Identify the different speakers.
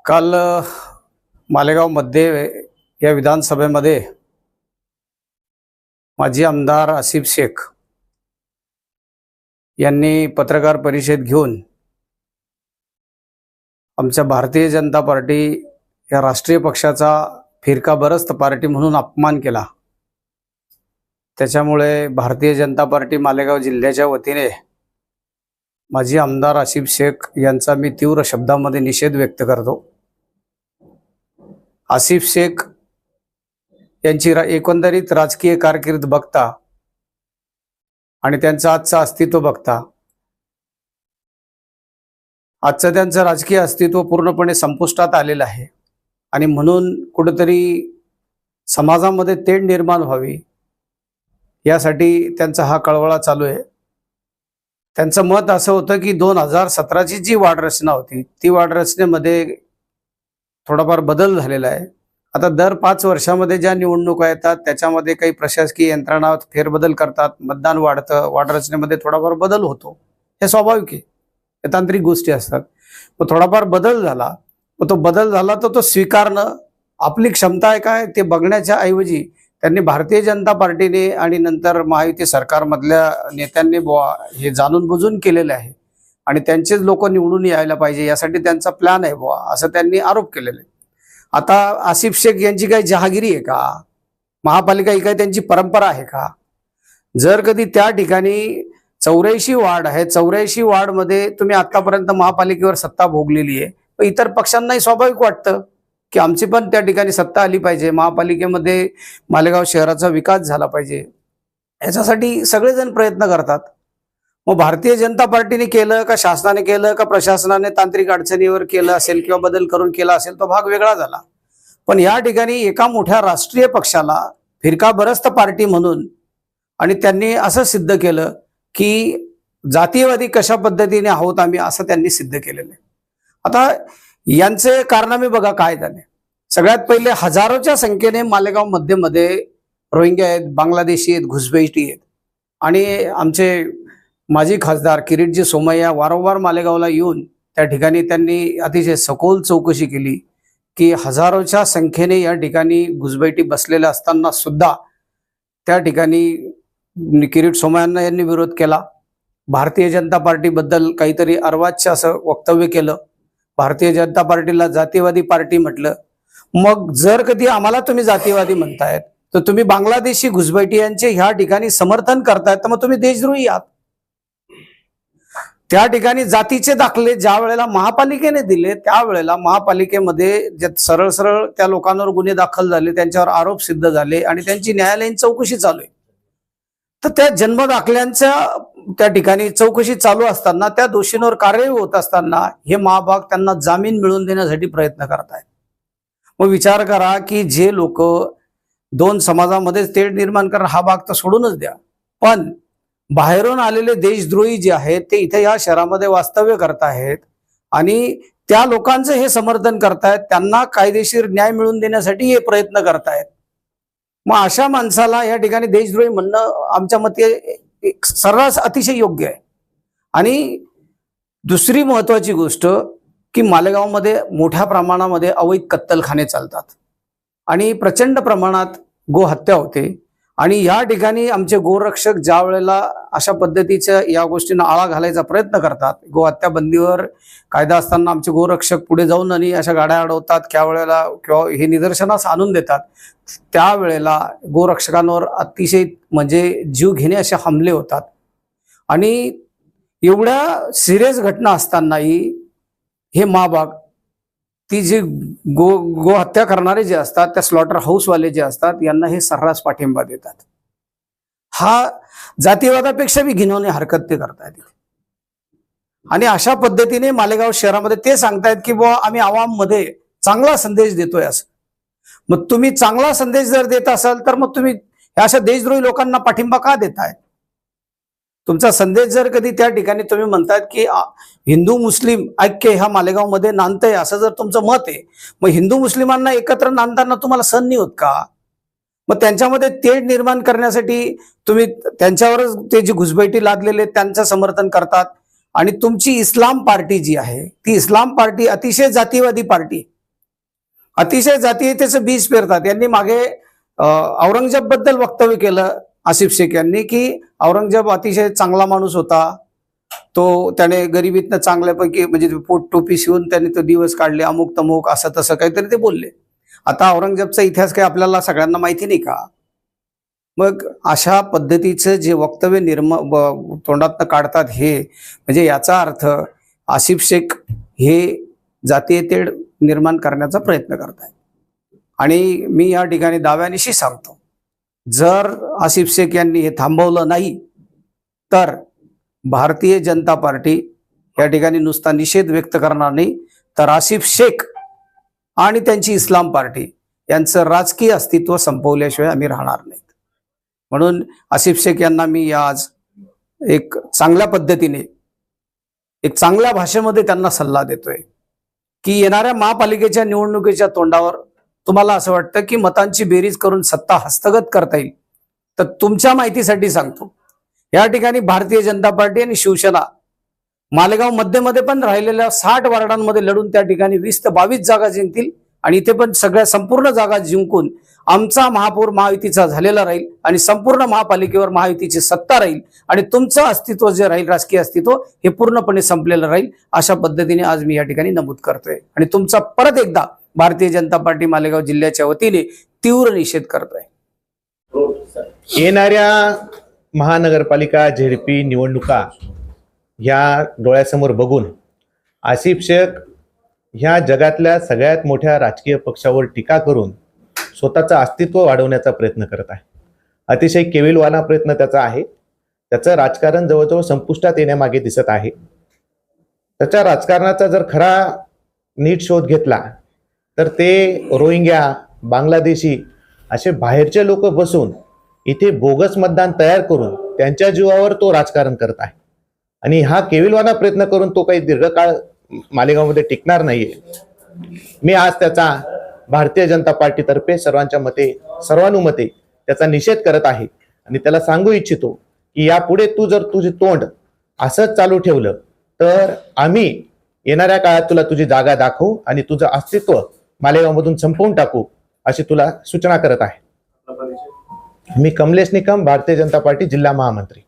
Speaker 1: काल मालेगावमध्ये या विधानसभेमध्ये माजी आमदार आसिफ शेख यांनी पत्रकार परिषद घेऊन आमच्या भारतीय जनता पार्टी या राष्ट्रीय पक्षाचा फिरकाबरस्त पार्टी म्हणून अपमान केला। त्याच्यामुळे भारतीय जनता पार्टी मालेगाव जिल्ह्याच्या वतीने माजी आमदार आसिफ शेख यांचा मी तीव्र शब्दांमध्ये निषेध व्यक्त करतो। आसिफ शेख यांची एकंदरीत राजकीय कारकीर्द बघता आणि त्यांचं आजचं अस्तित्व बघता आजचं त्यांचं राजकीय अस्तित्व पूर्णपणे संपुष्टात आलेलं आहे आणि म्हणून कुठेतरी समाजामध्ये तेढ निर्माण व्हावी यासाठी त्यांचा हा कळवळा चालू आहे। त्यांचं मत असं होतं की 2017ची जी वाढरचना होती ती वाढरचनेमध्ये थोडाफार बदल झालेला आहे। आता दर 5 वर्षामध्ये ज्या निवडणुका येतात त्याच्यामध्ये काही प्रशासकीय यंत्रणा फेरबदल करतात, मतदान वाढतं, वाढरचनेमध्ये थोडाफार बदल होतो, हे स्वाभाविक आहे, हे तांत्रिक गोष्टी असतात। पण थोडाफार बदल झाला, तो बदल झाला तो स्वीकारणं आपली क्षमता आहे काय ते बघण्याच्या ऐवजी त्यांनी भारतीय जनता पार्टीने आणि नंतर महायुती सरकारमधल्या नेत्यांनी हे जाणून बुजून केलेले आहे आणि त्यांचेच लोक निवडून यायला पाहिजे यासाठी त्यांचा प्लॅन आहे असं त्यांनी आरोप केलेले। आता आसिफ शेख यांची काही जहागिरी आहे का? महापालिका ही काही त्यांची परंपरा आहे का? जर कधी त्या ठिकाणी 84 वार्ड आहे, 84 वार्डमध्ये तुम्ही आतापर्यंत महापालिकेवर सत्ता भोगलेली आहे, पण इतर पक्षांनाही स्वाभाविक वाटतं की आमची पण त्या ठिकाणी सत्ता आली पाहिजे, महापालिकेमध्ये मालेगाव शहराचा विकास झाला पाहिजे, याच्यासाठी सगळेजण प्रयत्न करतात। मग भारतीय जनता पार्टीने केलं का शासनाने केलं का प्रशासनाने तांत्रिक अडचणीवर केलं असेल किंवा बदल करून केला असेल तो भाग वेगळा झाला। पण या ठिकाणी एका मोठ्या राष्ट्रीय पक्षाला फिरकाबरस्त पार्टी म्हणून आणि त्यांनी असं सिद्ध केलं की जातीयवादी कशा पद्धतीने आहोत आम्ही असं त्यांनी सिद्ध केलेलं आहे। आता यांचे कारनामे बघा काय झाले। सगळ्यात पहिले हजारोच्या संख्येने मालेगाव मध्ये रोहिंग्या आहेत, बांगलादेशी आहेत, घुसपैठी आहेत आणि आमचे माजी खासदार किरीटजी सोमय्या वारंवार मालेगावला येऊन त्या ठिकाणी त्यांनी अतिशय सखोल चौकशी केली की हजारोच्या संख्येने या ठिकाणी घुसपैठी बसलेल्या असताना सुद्धा त्या ठिकाणी किरीट सोमय्यांना यांनी विरोध केला। भारतीय जनता पार्टीबद्दल काहीतरी अर्वाच्य असं वक्तव्य केलं, भारतीय जनता पार्टीला जातीवादी पार्टी म्हटलं। मग जर कधी आम्हाला तुम्ही जातीवादी म्हणतायत तर तुम्ही बांगलादेशी घुसपैठियांचे ह्या ठिकाणी समर्थन करतायत तर मग तुम्ही देशद्रोही आहात। त्या ठिकाणी जातीचे दाखले ज्या वेळेला महापालिकेने दिले त्यावेळेला महापालिकेमध्ये जे सरळ सरळ त्या लोकांवर गुन्हे दाखल झाले, त्यांच्यावर आरोप सिद्ध झाले आणि त्यांची न्यायालयीन चौकशी चालू आहे। तर त्या जन्म दाखल्यांच्या त्या ठिकाणी चौकशी चालू असताना त्या दोषींवर कार्यवाही होत असताना हे महाभाग त्यांना जामीन मिळवून देण्यासाठी प्रयत्न करतायत। मग विचार करा की जे लोक 2 समाजामध्ये तेढ निर्माण करणार हा भाग तर सोडूनच द्या, पण बाहेरून आलेले देशद्रोही जे आहेत ते इथे या शहरामध्ये वास्तव्य करत आहेत आणि त्या लोकांचं हे समर्थन करतायत, त्यांना कायदेशीर न्याय मिळवून देण्यासाठी हे प्रयत्न करतायत। मग अशा माणसाला या ठिकाणी देशद्रोही म्हणणं आमच्या मते सर्रास अतिशय योग्य आहे। आणि दुसरी महत्वाची गोष्ट की मालेगावमध्ये मोठ्या प्रमाणामध्ये अवैध कत्तलखाने चालतात आणि प्रचंड प्रमाणात गोहत्या होते आणि या ठिकाणी आमचे गोरक्षक ज्या वेळेला अशा पद्धतीच्या या गोष्टींना आळा घालायचा प्रयत्न करतात, गोहत्या बंदीवर कायदा असताना आमचे गोरक्षक पुढे जाऊन आणि अशा गाड्या अडवतात त्यावेळेला किंवा हे निदर्शनास आणून देतात, त्यावेळेला गोरक्षकांवर अतिशय म्हणजे जीव घेणे असे हमले होतात। आणि एवढ्या सिरियस घटना असतानाही हे महाभाग ती जे गोहत्या करणारे जे असतात त्या स्लॉटर हाऊसवाले जे असतात यांना हे सर्रास पाठिंबा देतात। हा जातीवादापेक्षा बी घिनवणे हरकत ते करतायत आणि अशा पद्धतीने मालेगाव शहरामध्ये ते सांगतायत की बुवा आम्ही आवाममध्ये चांगला संदेश देतोय असं। मग तुम्ही चांगला संदेश जर देत असाल तर मग तुम्ही अशा देशद्रोही लोकांना पाठिंबा का देताय? तुमचा संदेश जर कधी त्या ठिकाणी तुम्ही म्हणतायत की हिंदू मुस्लिम ऐक्य ह्या मालेगावमध्ये नांदतंय असं जर तुमचं मत आहे, मग हिंदू मुस्लिमांना एकत्र नांदताना तुम्हाला सहन नाही होत का? मग त्यांच्यामध्ये तेढ निर्माण करण्यासाठी तुम्ही त्यांच्यावरच ते जी घुसपैठी लादलेले त्यांचं समर्थन करतात आणि तुमची इस्लाम पार्टी जी आहे ती इस्लाम पार्टी अतिशय जातीवादी पार्टी अतिशय जातीयतेचं बीज पेरतात. यांनी मागे औरंगजेब बद्दल वक्तव्य केलं आसिफ शेख यांनी की औरंगजेब अतिशय चांगला माणूस होता, तो त्याने गरिबीतनं चांगल्यापैकी म्हणजे पोट टोपी शिवून त्याने तो दिवस काढले, अमुक तमुक असं तसं काहीतरी ते बोलले. आता औरंगजेबचा इतिहास काही आपल्याला सगळ्यांना माहिती नाही का? मग अशा पद्धतीचं जे वक्तव्य तोंडातनं काढतात हे म्हणजे याचा अर्थ आसिफ शेख हे जातीय तेढ निर्माण करण्याचा प्रयत्न करतात. आणि मी या ठिकाणी दाव्यानिशी सांगतो, जर आसिफ शेख यांनी हे थांबवलं नाही तर भारतीय जनता पार्टी या ठिकाणी नुसता निषेध व्यक्त करणार नाही, तर आसिफ शेख आणि त्यांची इस्लाम पार्टी यांचं राजकीय अस्तित्व संपवल्याशिवाय आम्ही राहणार नाहीत. म्हणून आसिफ शेख यांना मी आज एक चांगल्या पद्धतीने एक चांगल्या भाषेमध्ये त्यांना सल्ला देतोय की येणाऱ्या महापालिकेच्या निवडणुकीच्या तोंडावर तुम्हाला असं वाटतं की मतांची बेरीज करून सत्ता हस्तगत करता येईल, तर तुमच्या माहितीसाठी सांगतो, या ठिकाणी भारतीय जनता पार्टी आणि शिवसेना मालेगाव मध्यमध्ये पण राहिलेल्या 60 वार्डांमध्ये लढून त्या ठिकाणी 20 ते 22 जागा जिंकतील आणि इथे पण सगळ्या संपूर्ण जागा जिंकून आमचा महापौर महायुतीचा झालेला राहील आणि संपूर्ण महापालिकेवर महायुतीची सत्ता राहील आणि तुमचं अस्तित्व जे राहील राजकीय अस्तित्व हे पूर्णपणे संपलेलं राहील. अशा पद्धतीने आज मी या ठिकाणी नमूद करतोय आणि तुमचा परत एकदा भारतीय जनता पार्टी मालेगाव जिल्ह्याच्या वतीने तीव्र निषेध करतोय.
Speaker 2: येणाऱ्या महानगरपालिका झेडपी निवडणुका ह्या डोळ्यासमोर बघून आसिफ शेख ह्या जगातल्या सगळ्यात मोठ्या राजकीय पक्षावर टीका करून स्वतःचं अस्तित्व वाढवण्याचा प्रयत्न करत आहे. अतिशय केविलवाणा प्रयत्न त्याचा आहे. त्याचं राजकारण जवळजवळ संपुष्टात येण्यामागे दिसत आहे. त्याच्या राजकारणाचा जर खरा नीट शोध घेतला तर ते रोहिंग्या, बांगलादेशी असे बाहेरचे लोक बसून इथे बोगस मतदान तयार करून त्यांच्या जीवावर तो राजकारण करत आहे आणि हा केविलवाणा प्रयत्न करून तो काही दीर्घकाळ मालेगावमध्ये टिकणार नाहीये. मी आज त्याचा भारतीय जनता पार्टीतर्फे सर्वानुमते त्याचा निषेध करत आहे आणि त्याला सांगू इच्छितो की यापुढे तू जर तुझे तोंड असंच चालू ठेवलं तर आम्ही येणाऱ्या काळात तुला तुझी जागा दाखवू आणि तुझं अस्तित्व मालेगावमधून संपवून टाकू अशी तुला सूचना करत आहे. मी कमलेश निकम, भारतीय जनता पार्टी जिल्हा महामंत्री.